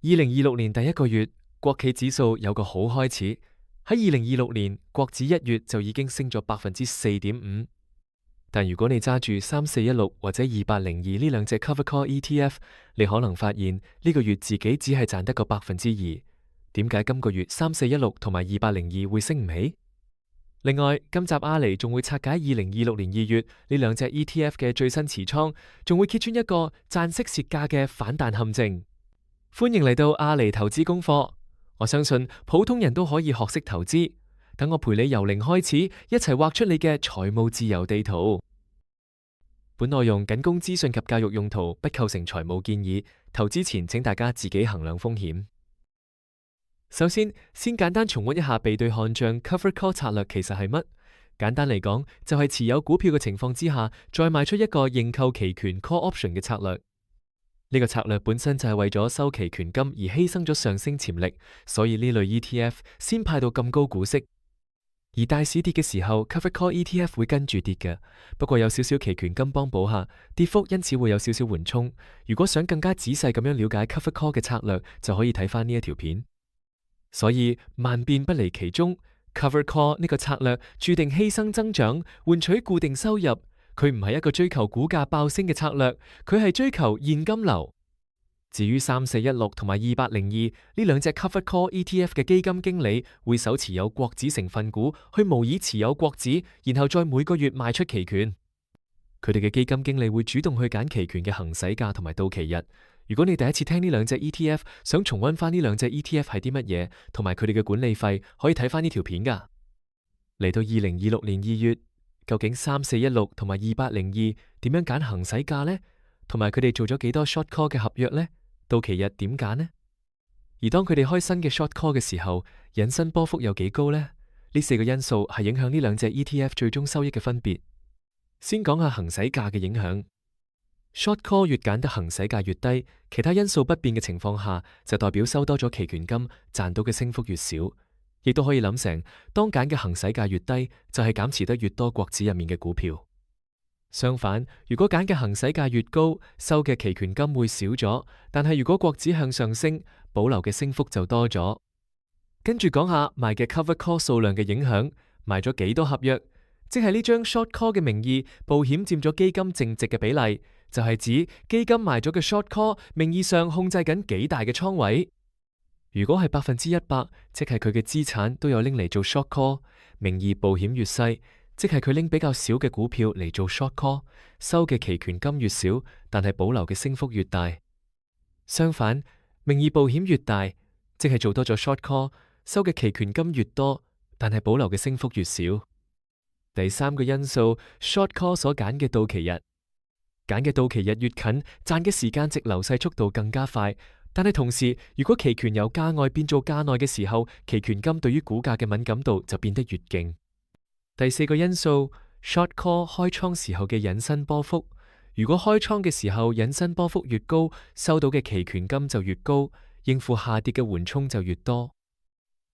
2026年第一個月，國企指數有個好開始。喺2026年，國指1月就已經升咗4.5%。但如果你揸住3416或者2802呢兩隻 Cover Call ETF，你可能發現呢個月自己只係賺得個2%。點解今個月3416同埋2802會升唔起？另外，今集阿尼仲會拆解2026年2月呢兩隻 ETF 嘅最新持倉，仲會揭穿一個賺息蝕價嘅反彈陷阱。歡迎嚟到阿尼投資功課。我相信普通人都可以學識投資。等我陪你由零開始，一齊畫出你嘅財務自由地圖。本內容僅供資訊及教育用途，不構成財務建議。投資前請大家自己衡量風險。首先簡單重溫一下備對看漲 Cover Call 策略其實係乜？簡單嚟講，就係持有股票嘅情況之下，再賣出一個認購期權 Call Option 嘅策略。呢個策略本身就係為咗收期權金而犧牲咗上升潛力，所以呢類 ETF 先派到咁高股息。而大市跌嘅時候 ，Cover Call ETF 會跟住跌嘅。不過有少少期權金幫補下，跌幅因此會有少少緩衝。如果想更加仔細咁樣了解 Cover Call 嘅策略，就可以睇翻呢一條片。所以萬變不離其宗 ，Cover Call 呢個策略注定犧牲增長，換取固定收入。佢唔係一個追求股價爆升嘅策略，佢係追求現金流。至於3416同埋2802呢兩隻 Cover Call ETF 嘅基金經理，會手持有國指成分股去模擬持有國指，然後再每個月賣出期權。佢哋嘅基金經理會主動去揀期權嘅行使價同埋到期日。如果你第一次聽呢兩隻 ETF，想重溫翻呢兩隻 ETF 係啲乜嘢，同埋佢哋嘅管理費，可以睇翻呢條片噶。嚟到2026年2月。究竟3416同埋2802點樣揀行使價呢？同埋佢哋做咗幾多 short call 嘅合約呢？到期日點揀呢？而當佢哋開新嘅 short call 嘅時候，引申波幅有幾高呢？呢4個因素係影響呢兩隻 ETF 最終收益嘅分別。先講下行使價嘅影響。short call 越揀得行使價越低，其他因素不變嘅情況下，就代表收多咗期權金，賺到嘅升幅越少。亦都可以諗成，當揀嘅行使價越低，就係減持得越多國指入面嘅股票。相反，如果揀嘅行使價越高，收嘅期權金會少咗，但係如果國指向上升，保留嘅升幅就多咗。跟住講下賣嘅 Cover Call 數量嘅影響，賣咗幾多合約，即係呢張 Short Call 嘅名義，保險佔咗基金淨值嘅比例，就係指基金賣咗嘅 Short Call 名義上控制緊幾大嘅倉位。如果係100%，即係佢嘅資產都有拎嚟做 short call， 名義保險越細，即係佢拎比較少嘅股票嚟做 short call， 收嘅期權金越少，但係保留嘅升幅越大。相反，名義保險越大，即係做多咗 short call， 收嘅期權金越多，但係保留嘅升幅越少。第三個因素 ，short call 所揀嘅到期日，揀嘅到期日越近，賺嘅時間值流逝速度更加快。但係同時，如果期權由價外變做價內嘅時候，期權金對於股價嘅敏感度就變得越勁。第4個因素 ，short call 開倉時候嘅引申波幅。如果開倉嘅時候引申波幅越高，收到嘅期權金就越高，應付下跌嘅緩衝就越多。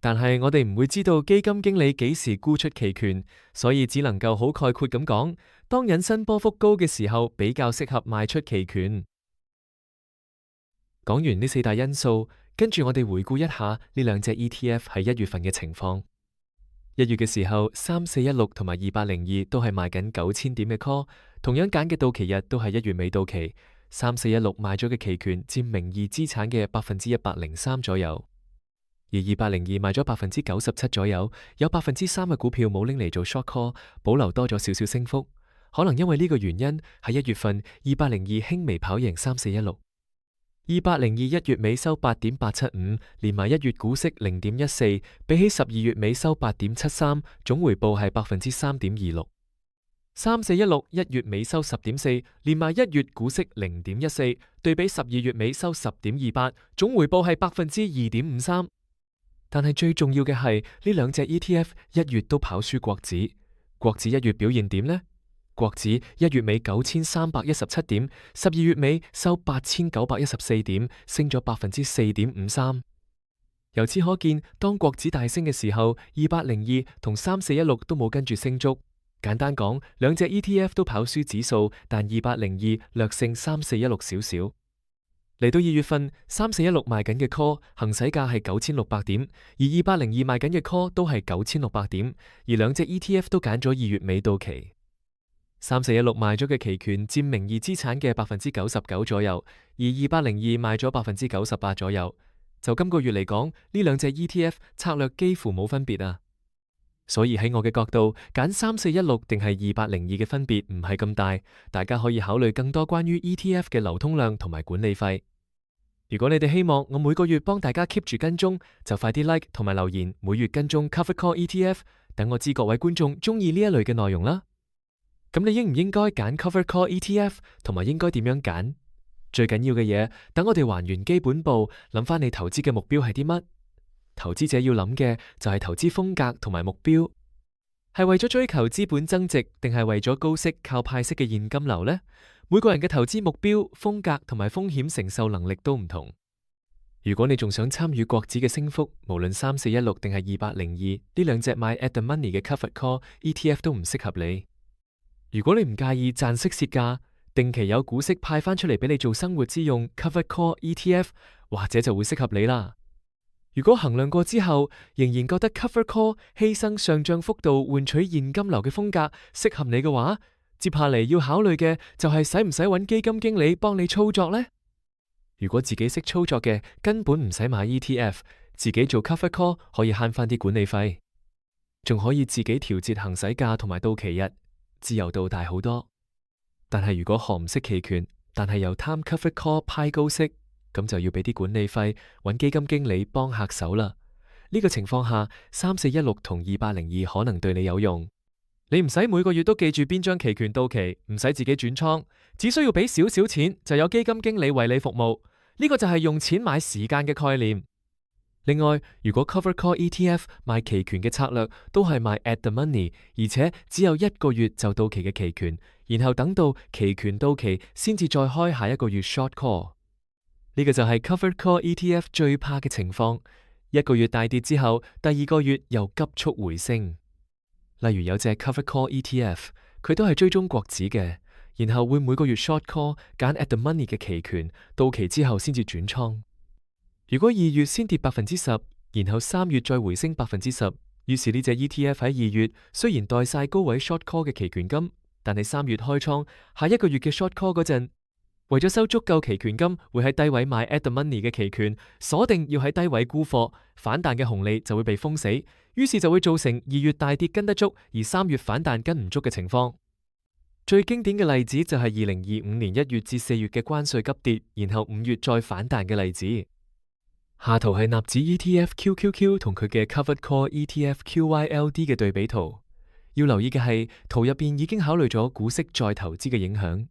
但係我哋唔會知道基金經理幾時沽出期權，所以只能夠好概括咁講，當引申波幅高嘅時候，比較適合賣出期權。講完呢4大因素，跟住我哋回顧一下呢兩隻 ETF 喺1月份嘅情況。1月嘅時候，3416同埋2802都係賣緊9000點嘅 call， 同樣揀嘅到期日都係1月尾到期。3416賣咗嘅期權佔名義資產嘅103%左右，而2802賣咗97%左右，有3%嘅股票冇拎嚟做 short call， 保留多咗少少升幅。可能因為呢個原因，喺1月份2802輕微跑贏3416。2802 1月尾收8.875，連埋1月股息0.14，比起12月尾收8.73，總回報係3.26%。3416 1月尾收10.4，連埋1月股息0.14，對比12月尾收10.28，總回報係2.53%。但係最重要嘅係呢兩隻 ETF 1月都跑輸國指。國指1月表現點呢？國指1月尾9317點，12月尾收8914點，升咗4.53%。由此可見，當國指大升嘅時候，2802同3416都冇跟住升足。簡單講，兩隻 ETF 都跑輸指數，但2802略勝3416少少。嚟到2月份，3416賣緊嘅 call 行使價係9600點，而2802賣緊嘅 call 都係9600點，而兩隻 ETF 都揀咗2月尾到期。3416賣咗嘅期權佔名義資產嘅99%左右，而2802賣咗98%左右。就今個月嚟講，呢兩隻 ETF 策略幾乎冇分別啊。所以喺我嘅角度，揀3416定係2802嘅分別唔係咁大，大家可以考慮更多關於 ETF 嘅流通量同埋管理費。如果你哋希望我每個月幫大家 keep 住跟蹤，就快啲 like 同埋留言，每月跟蹤 Covered Call ETF， 等我知各位觀眾中意呢一類嘅內容啦。咁你應唔應該揀 Covered Call ETF， 同埋應該點樣揀？最緊要嘅嘢，等我哋還原基本步，諗翻你投資嘅目標係啲乜？投資者要諗嘅就係投資風格同埋目標，係為咗追求資本增值，定係為咗高息靠派息嘅現金流呢？每個人嘅投資目標、風格同埋風險承受能力都唔同。如果你仲想參與國指嘅升幅，無論3416定係2802呢兩隻買 at the money 嘅 Covered Call ETF 都唔適合你。如果你唔介意賺息蝕價，定期有股息派翻出嚟俾你做生活之用 Covered Call ETF， 或者就會適合你啦。如果衡量過之後，仍然覺得 Covered Call 犧牲上漲幅度換取現金流嘅風格適合你嘅話，接下嚟要考慮嘅就係使唔使揾基金經理幫你操作呢？如果自己識操作嘅，根本唔使買 ETF， 自己做 Covered Call 可以慳翻啲管理費，仲可以自己調節行使價同埋到期日，自由度大好多。但係如果學唔識期權，但係又貪 Covered Call 派高息，咁就要俾啲管理費，揾基金經理幫下手啦。呢個情況下，3416同2802可能對你有用。你唔使每個月都記住邊張期權到期，唔使自己轉倉，只需要俾少少錢就有基金經理為你服務。呢個就係用錢買時間嘅概念。另外，如果 Covered Call ETF 賣期權嘅策略都係賣 at the money， 而且只有1個月就到期嘅期權，然後等到期權到期先至再開下一個月 short call， 呢個就係 Covered Call ETF 最怕嘅情況。1個月大跌之後，第2個月又急速回升。例如有隻 Covered Call ETF， 佢都係追蹤國指嘅，然後會每個月 short call 揀 at the money 嘅期權，到期之後先至轉倉。如果2月先跌10%，然後3月再回升10%，於是呢隻 ETF 喺2月雖然袋晒高位 short call 嘅期權金，但係3月開倉下一個月嘅 short call 嗰陣，為咗收足夠期權金，會喺低位買 at the money 嘅期權，鎖定要喺低位沽貨，反彈嘅紅利就會被封死，於是就會造成2月大跌跟得足，而3月反彈跟唔足嘅情況。最經典嘅例子就係2025年1月至4月嘅關稅急跌，然後5月再反彈嘅例子。下圖係納指 ETF QQQ 同佢嘅 Covered Call ETF QYLD 嘅對比圖。要留意嘅係，圖入邊已經考慮咗股息再投資嘅影響。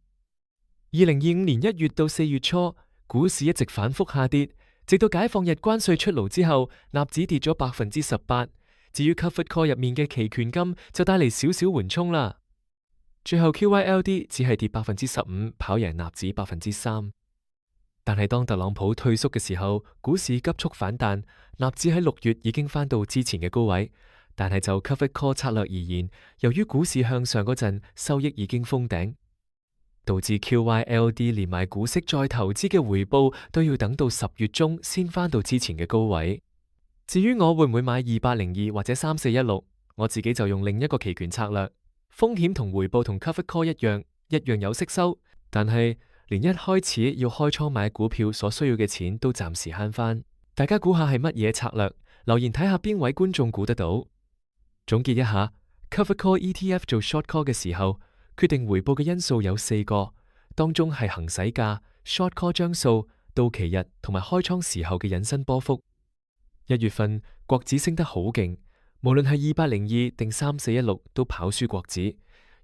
2025年1月到4月初，股市一直反覆下跌，直到解放日關稅出爐之後，納指跌咗18%。至於 Covered Call 入面嘅期權金就帶嚟少少緩衝啦。最後 QYLD 只係跌15%，跑贏納指3%。但係當特朗普退縮嘅時候，股市急速反彈，納指喺6月已經翻到之前嘅高位。但係就 Covered Call 策略而言，由於股市向上嗰陣收益已經封頂，導致 QYLD 連埋股息再投資嘅回報都要等到10月中先翻到之前嘅高位。至於我會唔會買2802或者3416，我自己就用另一個期權策略，風險同回報同 Covered Call 一樣有息收，但係連一開始要開倉買股票所需要嘅錢都暫時慳翻。大家估下係乜嘢策略？留言睇下邊位觀眾估得到。總結一下 ，Covered Call ETF 做 short call 嘅時候，決定回報嘅因素有4個，當中係行使價、short call 張數、到期日同埋開倉時候嘅引伸波幅。1月份國指升得好勁，無論係2802定3416都跑輸國指。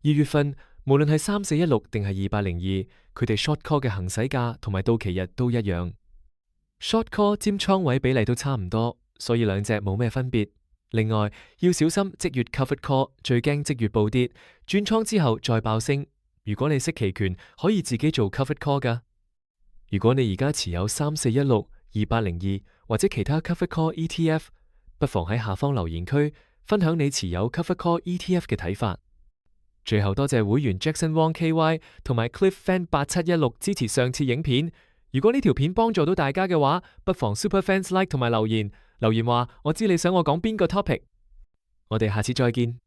2月份無論係3416定係2802，佢哋 short call 嘅行使價同埋到期日都一樣。short call 佔倉位比例都差唔多，所以兩隻冇咩分別。另外要小心即月 Covered Call， 最驚即月暴跌，轉倉之後再爆升。如果你識期權，可以自己做 Covered Call 噶。如果你而家持有3416、2802或者其他 Covered Call ETF， 不妨喺下方留言區分享你持有 Covered Call ETF 嘅睇法。最後多謝會員 Jackson Wong KY 同埋 Cliff Fan 8716支持上次影片。如果呢條片幫助到大家嘅話，不妨 Superfans Like 同埋留言話我知你想我講邊個 topic。我哋下次再見。